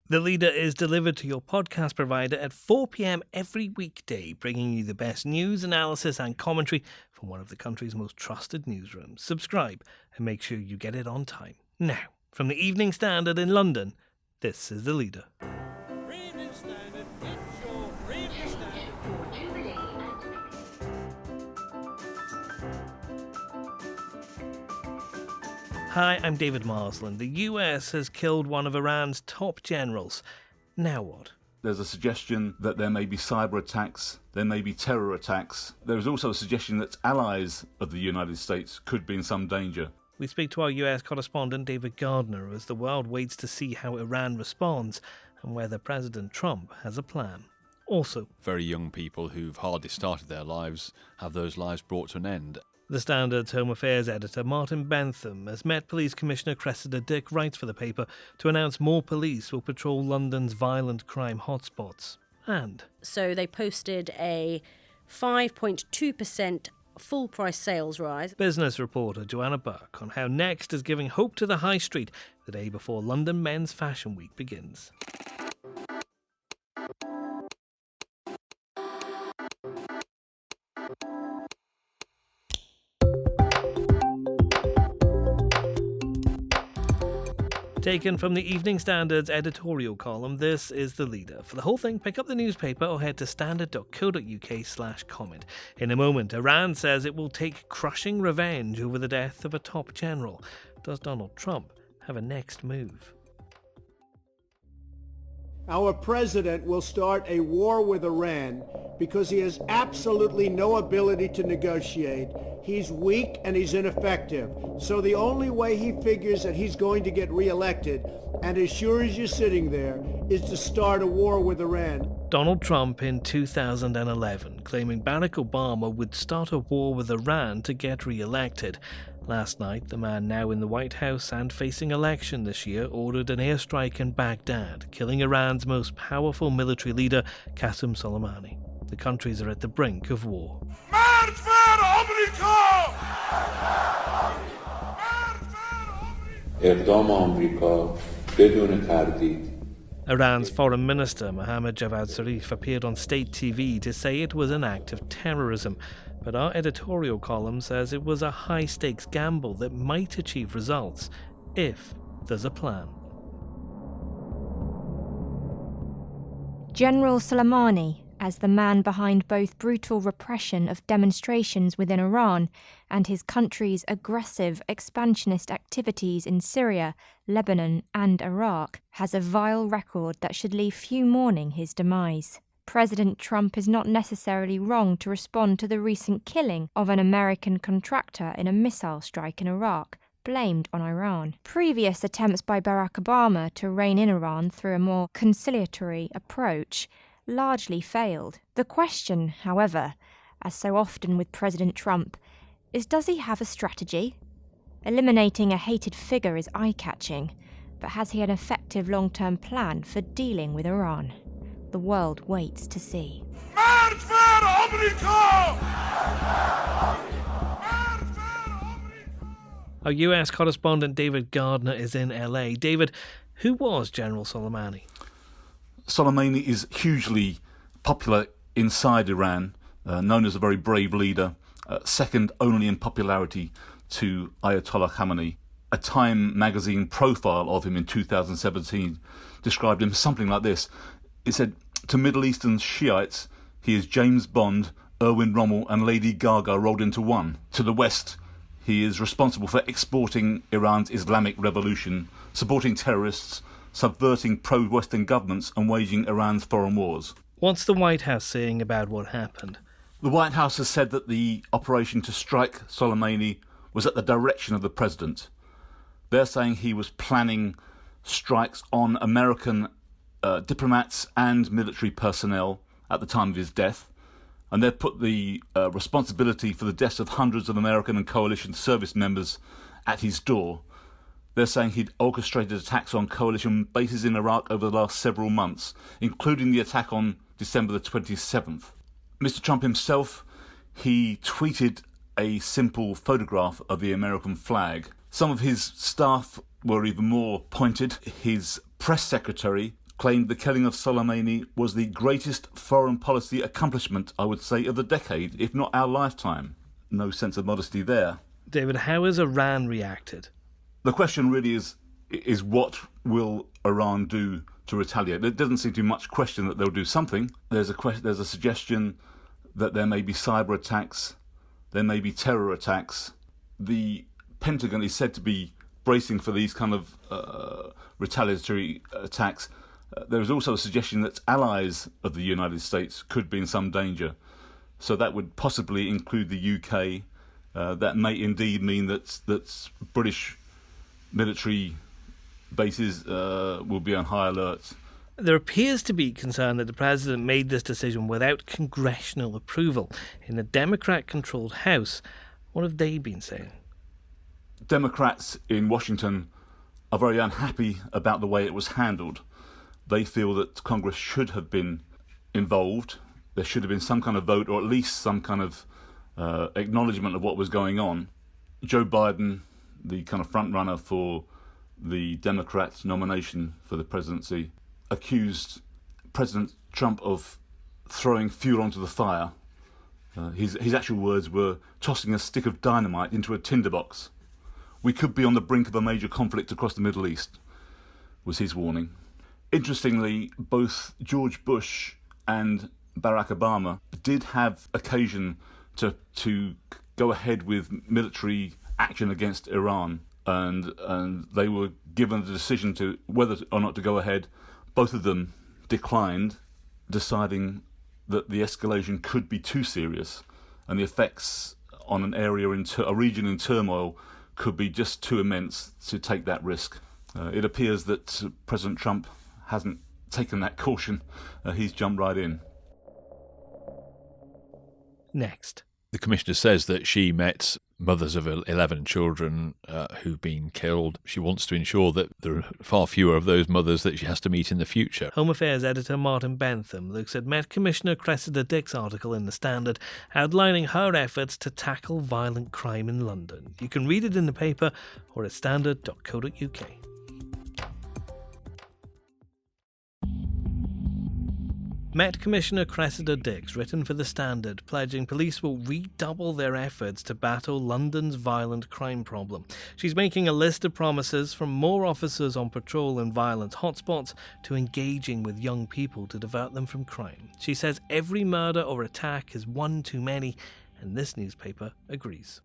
The Leader is delivered to your podcast provider at 4 p.m. every weekday, bringing you the best news, analysis and commentary from one of the country's most trusted newsrooms. Subscribe and make sure you get it on time. Now, from the Evening Standard in London, this is The Leader. Evening Standard, it's your Evening Standard. Hi, I'm David Marsland. The US has killed one of Iran's top generals. Now what? There's a suggestion that there may be cyber attacks, there may be terror attacks. There is also a suggestion that allies of the United States could be in some danger. We speak to our US correspondent David Gardner as the world waits to see how Iran responds and whether President Trump has a plan. Also, very young people who've hardly started their lives have those lives brought to an end. The Standard's Home Affairs editor Martin Bentham has met Police Commissioner Cressida writes for the paper to announce more police will patrol London's violent crime hotspots. And so they posted a 5.2% full price sales rise. Business reporter Joanna Burke on how Next is giving hope to the high street the day before London Men's Fashion Week begins. Taken from the Evening Standard's editorial column, this is The Leader. For the whole thing, pick up the newspaper or head to standard.co.uk/comment. In a moment, Iran says it will take crushing revenge over the death of a top general. Does Donald Trump have a next move? Our president will start a war with Iran because he has absolutely no ability to negotiate. He's weak and he's ineffective. So the only way he figures that he's going to get reelected, and as sure as you're sitting there, is to start a war with Iran. Donald Trump in 2011 claiming Barack Obama would start a war with Iran to get re-elected. Last night, the man now in the White House and facing election this year ordered an airstrike in Baghdad, killing Iran's most powerful military leader, Qasem Soleimani. The countries are at the brink of war. Iran's Foreign Minister Mohammad Javad Zarif appeared on state TV to say it was an act of terrorism, but our editorial column says it was a high-stakes gamble that might achieve results if there's a plan. General Soleimani, as the man behind both brutal repression of demonstrations within Iran and his country's aggressive expansionist activities in Syria, Lebanon and Iraq, has a vile record that should leave few mourning his demise. President Trump is not necessarily wrong to respond to the recent killing of an American contractor in a missile strike in Iraq, blamed on Iran. Previous attempts by Barack Obama to rein in Iran through a more conciliatory approach largely failed. The question, however, as so often with President Trump, is does he have a strategy? Eliminating a hated figure is eye-catching, but has he an effective long-term plan for dealing with Iran? The world waits to see. Our US correspondent David Gardner is in LA. David, who was General Soleimani? Soleimani is hugely popular inside Iran, known as a very brave leader, second only in popularity to Ayatollah Khamenei. A Time magazine profile of him in 2017 described him something like this. It said, to Middle Eastern Shiites, he is James Bond, Erwin Rommel and Lady Gaga rolled into one. To the West, he is responsible for exporting Iran's Islamic revolution, supporting terrorists, subverting pro-Western governments and waging Iran's foreign wars. What's the White House saying about what happened? The White House has said that the operation to strike Soleimani was at the direction of the president. They're saying he was planning strikes on American diplomats and military personnel at the time of his death, and they've put the responsibility for the deaths of hundreds of American and coalition service members at his door. They're saying he'd orchestrated attacks on coalition bases in Iraq over the last several months, including the attack on December the 27th. Mr. Trump himself, he tweeted a simple photograph of the American flag. Some of his staff were even more pointed. His press secretary, claimed the killing of Soleimani was the greatest foreign policy accomplishment, I would say, of the decade, if not our lifetime. No sense of modesty there. David, how has Iran reacted? The question really is what will Iran do to retaliate? There doesn't seem to be much question that they'll do something. There's a suggestion that there may be cyber attacks, there may be terror attacks. The Pentagon is said to be bracing for these kind of retaliatory attacks. There is also a suggestion that allies of the United States could be in some danger. So that would possibly include the UK. That may indeed mean that British military bases will be on high alert. There appears to be concern that the president made this decision without congressional approval. In the Democrat-controlled House, what have they been saying? Democrats in Washington are very unhappy about the way it was handled. They feel that Congress should have been involved. There should have been some kind of vote, or at least some kind of acknowledgement of what was going on. Joe Biden, the kind of front runner for the Democrat nomination for the presidency, accused President Trump of throwing fuel onto the fire. His actual words were tossing a stick of dynamite into a tinderbox. We could be on the brink of a major conflict across the Middle East, was his warning. Interestingly, both George Bush and Barack Obama did have occasion to go ahead with military action against Iran, and they were given the decision to whether or not to go ahead. Both of them declined, deciding that the escalation could be too serious and the effects on an area a region in turmoil could be just too immense to take that risk. It appears that President Trump hasn't taken that caution. He's jumped right in. Next. The Commissioner says that she met mothers of 11 children who've been killed. She wants to ensure that there are far fewer of those mothers that she has to meet in the future. Home Affairs editor Martin Bentham looks at Met Commissioner Cressida Dick's article in The Standard outlining her efforts to tackle violent crime in London. You can read it in the paper or at standard.co.uk. Met Commissioner Cressida Dick's written for The Standard, pledging police will redouble their efforts to battle London's violent crime problem. She's making a list of promises, from more officers on patrol in violent hotspots to engaging with young people to divert them from crime. She says every murder or attack is one too many, and this newspaper agrees.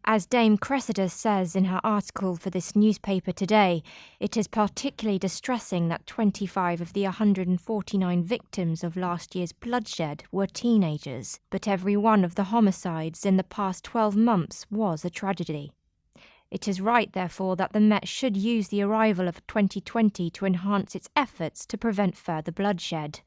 As Dame Cressida says in her article for this newspaper today, it is particularly distressing that 25 of the 149 victims of last year's bloodshed were teenagers, but every one of the homicides in the past 12 months was a tragedy. It is right, therefore, that the Met should use the arrival of 2020 to enhance its efforts to prevent further bloodshed.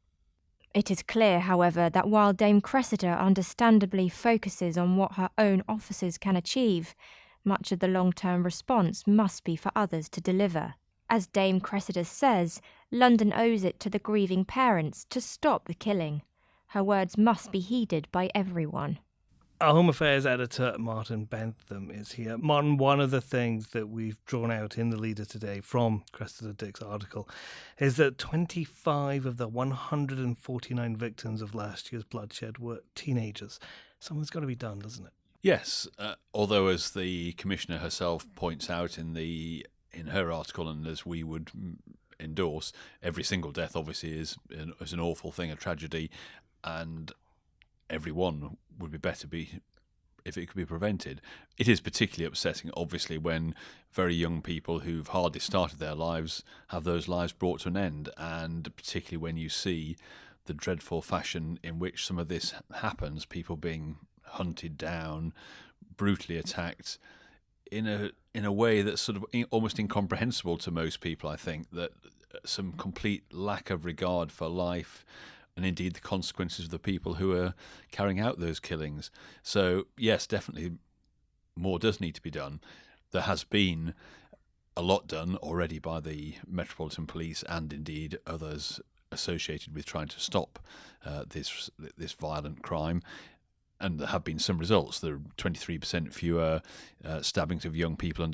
It is clear, however, that while Dame Cressida understandably focuses on what her own officers can achieve, much of the long-term response must be for others to deliver. As Dame Cressida says, London owes it to the grieving parents to stop the killing. Her words must be heeded by everyone. Our Home Affairs editor, Martin Bentham, is here. Martin, one of the things that we've drawn out in the leader today from Cressida Dick's article is that 25 of the 149 victims of last year's bloodshed were teenagers. Something's got to be done, doesn't it? Yes, although as the Commissioner herself points out in her article, and as we would endorse, every single death obviously is an awful thing, a tragedy, and every one would be better if it could be prevented. It is particularly upsetting, obviously, when very young people who've hardly started their lives have those lives brought to an end, and particularly when you see the dreadful fashion in which some of this happens, people being hunted down, brutally attacked, in a way that's sort of almost incomprehensible to most people. I think that some complete lack of regard for life, and indeed the consequences of the people who are carrying out those killings. So, yes, definitely more does need to be done. There has been a lot done already by the Metropolitan Police and indeed others associated with trying to stop this violent crime. And there have been some results. There are 23% fewer stabbings of young people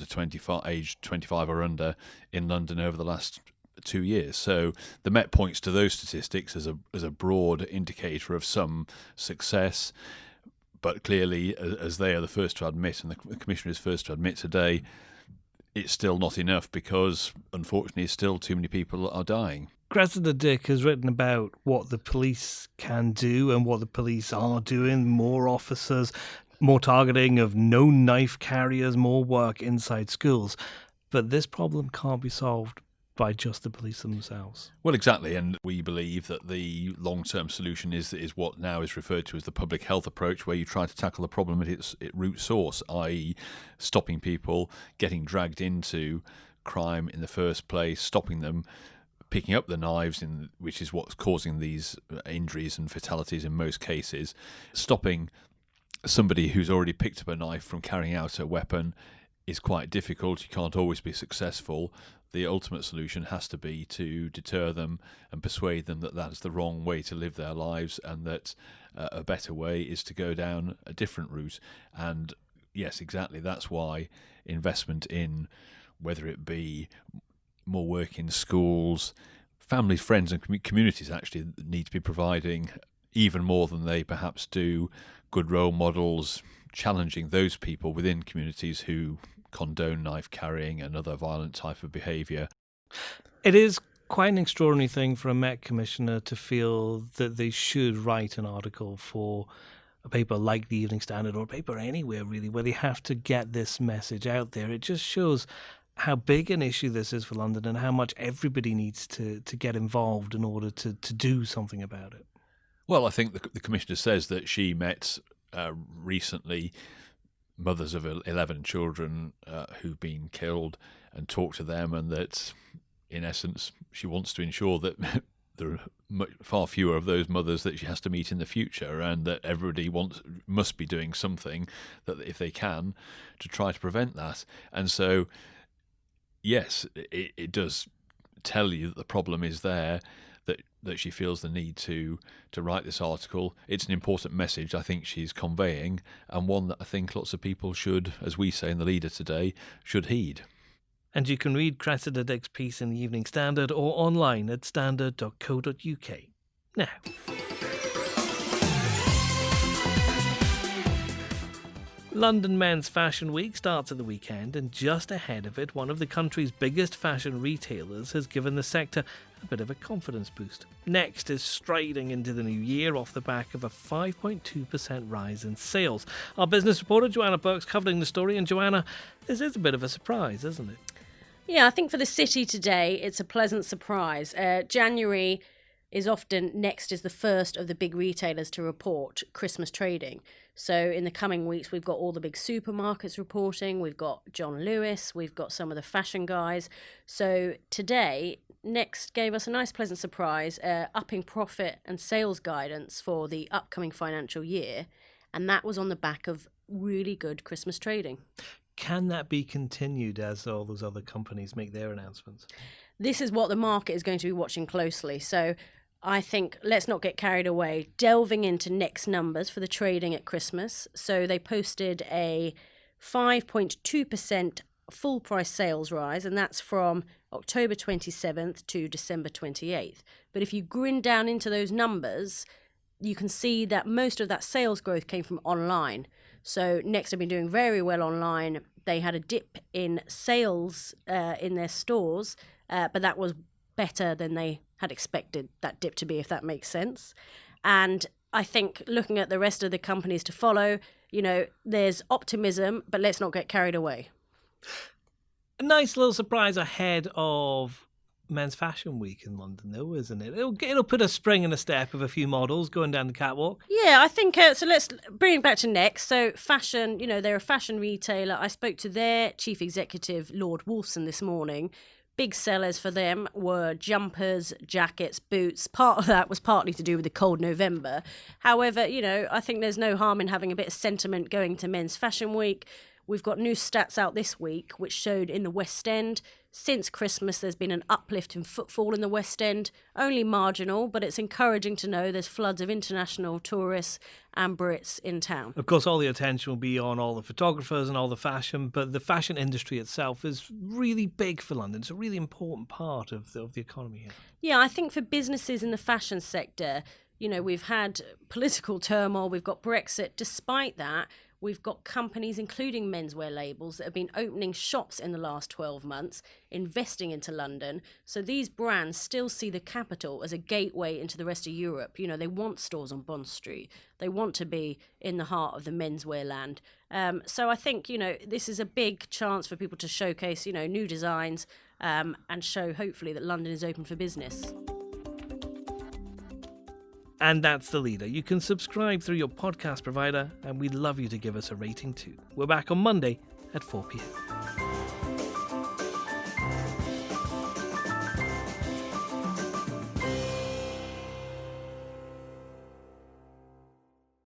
aged 25 or under in London over the last 2 years. So the Met points to those statistics as a broad indicator of some success. But clearly, as they are the first to admit, and the Commissioner is first to admit today, it's still not enough because, unfortunately, still too many people are dying. Cressida Dick has written about what the police can do and what the police are doing. More officers, more targeting of known knife carriers, more work inside schools. But this problem can't be solved by just the police themselves. Well, exactly, and we believe that the long-term solution is what now is referred to as the public health approach, where you try to tackle the problem at its root source, i.e. stopping people getting dragged into crime in the first place, stopping them picking up the knives, which is what's causing these injuries and fatalities in most cases, stopping somebody who's already picked up a knife from carrying out a weapon is quite difficult. You can't always be successful. The ultimate solution has to be to deter them and persuade them that that's the wrong way to live their lives, and that a better way is to go down a different route. And yes, exactly, that's why investment in, whether it be more work in schools, families, friends and communities actually need to be providing even more than they perhaps do, good role models, challenging those people within communities who condone knife carrying and other violent type of behaviour. It is quite an extraordinary thing for a Met Commissioner to feel that they should write an article for a paper like the Evening Standard, or a paper anywhere really, where they have to get this message out there. It just shows how big an issue this is for London and how much everybody needs to get involved in order to do something about it. Well, I think the Commissioner says that she met recently mothers of 11 children who've been killed and talked to them, and that in essence she wants to ensure that there are far fewer of those mothers that she has to meet in the future, and that everybody must be doing something, that if they can, to try to prevent that. And so yes, it does tell you that the problem is there, that she feels the need to write this article. It's an important message I think she's conveying, and one that I think lots of people should, as we say in the Leader today, should heed. And you can read Cressida Dick's piece in the Evening Standard or online at standard.co.uk. Now, London Men's Fashion Week starts at the weekend, and just ahead of it, one of the country's biggest fashion retailers has given the sector a bit of a confidence boost. Next is striding into the new year off the back of a 5.2% rise in sales. Our business reporter Joanna Burke's covering the story, and Joanna, this is a bit of a surprise, isn't it? Yeah, I think for the city today, it's a pleasant surprise. January is often next is the first of the big retailers to report Christmas trading. So in the coming weeks, we've got all the big supermarkets reporting. We've got John Lewis. We've got some of the fashion guys. So today, Next gave us a nice pleasant surprise, upping profit and sales guidance for the upcoming financial year. And that was on the back of really good Christmas trading. Can that be continued as all those other companies make their announcements? This is what the market is going to be watching closely. So I think let's not get carried away. Delving into Next numbers for the trading at Christmas. So they posted a 5.2% full price sales rise, and that's from October 27th to December 28th. But if you grin down into those numbers, you can see that most of that sales growth came from online. So Next have been doing very well online. They had a dip in sales in their stores, but that was better than they had expected that dip to be, if that makes sense. And I think looking at the rest of the companies to follow, you know, there's optimism, but let's not get carried away. A nice little surprise ahead of Men's Fashion Week in London, though, isn't it? It'll put a spring in a step of a few models going down the catwalk. Yeah, I think so. Let's bring it back to Next. So fashion, you know, they're a fashion retailer. I spoke to their chief executive, Lord Wolfson, this morning. Big sellers for them were jumpers, jackets, boots. Part of that was partly to do with the cold November. However, you know, I think there's no harm in having a bit of sentiment going to Men's Fashion Week. We've got new stats out this week which showed in the West End, since Christmas there's been an uplift in footfall in the West End, only marginal, but it's encouraging to know there's floods of international tourists and Brits in town. Of course, all the attention will be on all the photographers and all the fashion, but the fashion industry itself is really big for London. It's a really important part of the economy here. Yeah, I think for businesses in the fashion sector, we've had political turmoil, we've got Brexit. Despite that, we've got companies, including menswear labels, that have been opening shops in the last 12 months, investing into London. So these brands still see the capital as a gateway into the rest of Europe. They want stores on Bond Street. They want to be in the heart of the menswear land. So I think, this is a big chance for people to showcase, new designs and show, hopefully, that London is open for business. And that's The Leader. You can subscribe through your podcast provider, and we'd love you to give us a rating too. We're back on Monday at 4 p.m.